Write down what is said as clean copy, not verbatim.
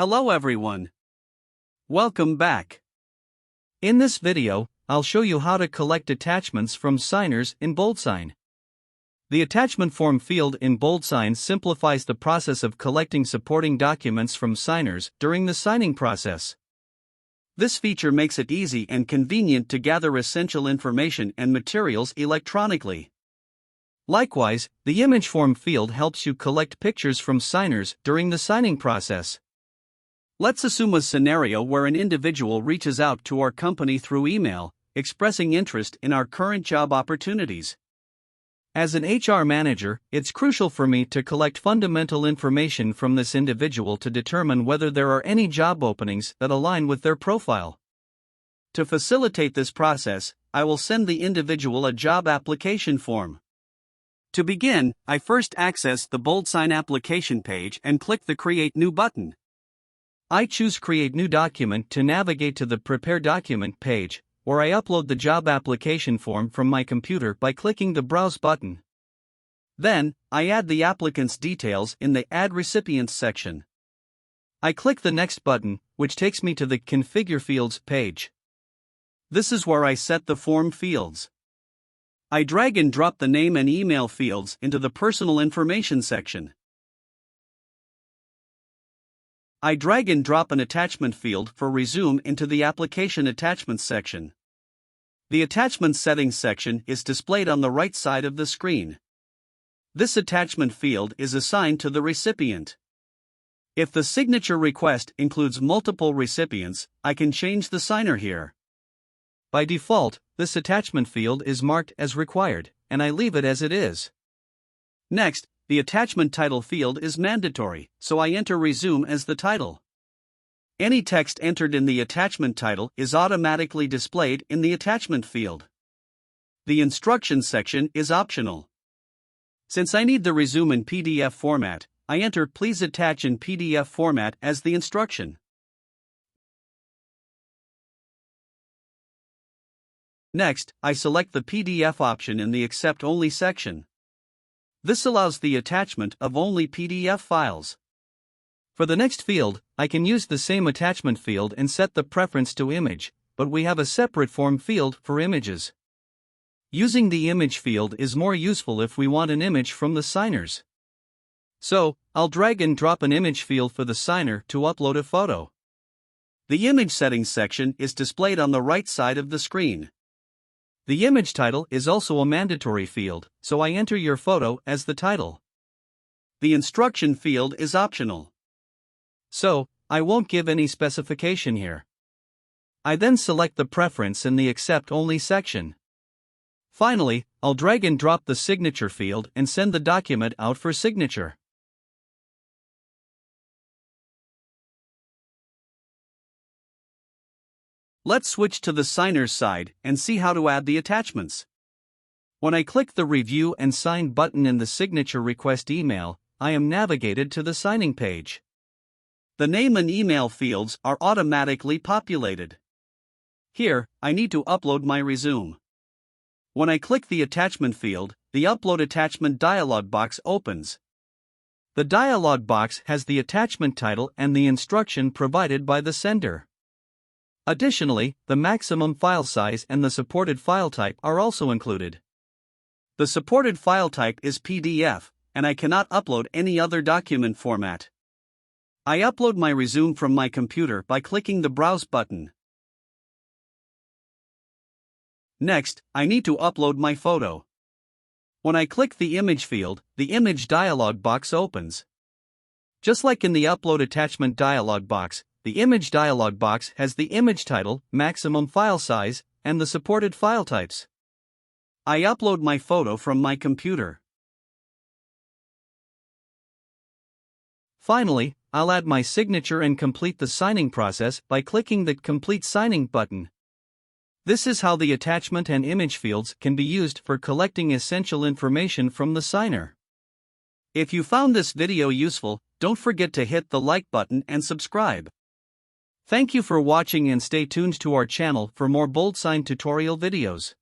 Hello everyone. Welcome back. In this video, I'll show you how to collect attachments from signers in BoldSign. The attachment form field in BoldSign simplifies the process of collecting supporting documents from signers during the signing process. This feature makes it easy and convenient to gather essential information and materials electronically. Likewise, the image form field helps you collect pictures from signers during the signing process. Let's assume a scenario where an individual reaches out to our company through email, expressing interest in our current job opportunities. As an HR manager, it's crucial for me to collect fundamental information from this individual to determine whether there are any job openings that align with their profile. To facilitate this process, I will send the individual a job application form. To begin, I first access the BoldSign application page and click the Create New button. I choose Create New Document to navigate to the Prepare Document page, where I upload the job application form from my computer by clicking the Browse button. Then, I add the applicant's details in the Add Recipients section. I click the Next button, which takes me to the Configure Fields page. This is where I set the form fields. I drag and drop the name and email fields into the Personal Information section. I drag and drop an attachment field for resume into the Application Attachments section. The Attachment Settings section is displayed on the right side of the screen. This attachment field is assigned to the recipient. If the signature request includes multiple recipients, I can change the signer here. By default, this attachment field is marked as required, and I leave it as it is. Next, the attachment title field is mandatory, so I enter Resume as the title. Any text entered in the attachment title is automatically displayed in the attachment field. The Instructions section is optional. Since I need the resume in PDF format, I enter Please attach in PDF format as the instruction. Next, I select the PDF option in the Accept Only section. This allows the attachment of only PDF files. For the next field, I can use the same attachment field and set the preference to image, but we have a separate form field for images. Using the image field is more useful if we want an image from the signers. So, I'll drag and drop an image field for the signer to upload a photo. The Image Settings section is displayed on the right side of the screen. The image title is also a mandatory field, so I enter your photo as the title. The instruction field is optional. So, I won't give any specification here. I then select the preference in the Accept Only section. Finally, I'll drag and drop the signature field and send the document out for signature. Let's switch to the signer's side and see how to add the attachments. When I click the Review and Sign button in the signature request email, I am navigated to the signing page. The name and email fields are automatically populated. Here, I need to upload my resume. When I click the attachment field, the Upload Attachment dialog box opens. The dialog box has the attachment title and the instruction provided by the sender. Additionally, the maximum file size and the supported file type are also included. The supported file type is PDF, and I cannot upload any other document format. I upload my resume from my computer by clicking the Browse button. Next, I need to upload my photo. When I click the Image field, the Image dialog box opens. Just like in the Upload Attachment dialog box, the Image dialog box has the image title, maximum file size, and the supported file types. I upload my photo from my computer. Finally, I'll add my signature and complete the signing process by clicking the Complete Signing button. This is how the attachment and image fields can be used for collecting essential information from the signer. If you found this video useful, don't forget to hit the like button and subscribe. Thank you for watching and stay tuned to our channel for more BoldSign tutorial videos.